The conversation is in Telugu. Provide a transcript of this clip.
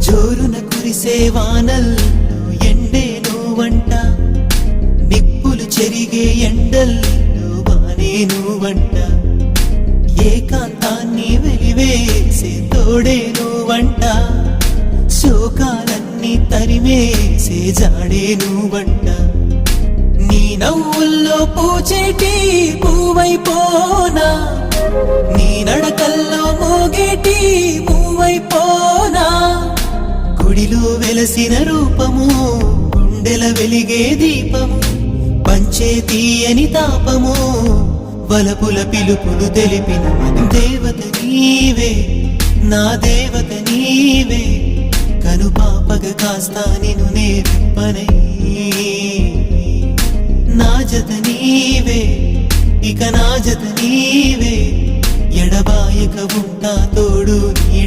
జోరున కురిసే వానల్లో ఎండే నువ్వంట, నిప్పులు చెరిగే ఎండల్లో వానే నువ్వంట, ఏకాంతాన్ని వెలివేసే తోడే నువ్వంట, శోకాలన్నీ తరిమేసే జాడే నువ్వంట, నీ నవ్వుల్లో పూచేటి పువ్వైపోనా, నీ నడకల్లో మోగేటి పువ్వైపోనా, గుడిలో వెలసిన రూపము, గుండెల వెలిగే దీపము, పంచే తీయని తాపము, వలపుల పిలుపులు తెలిపిన దేవత నీవే, నా దేవత నీవే, కనుపాపగ కాస్తా నిన్ను నే విప్పనై, నా జత నీవే, ఇక నా జత నీవే, ఎడబాయక ఉంటా తోడు నీ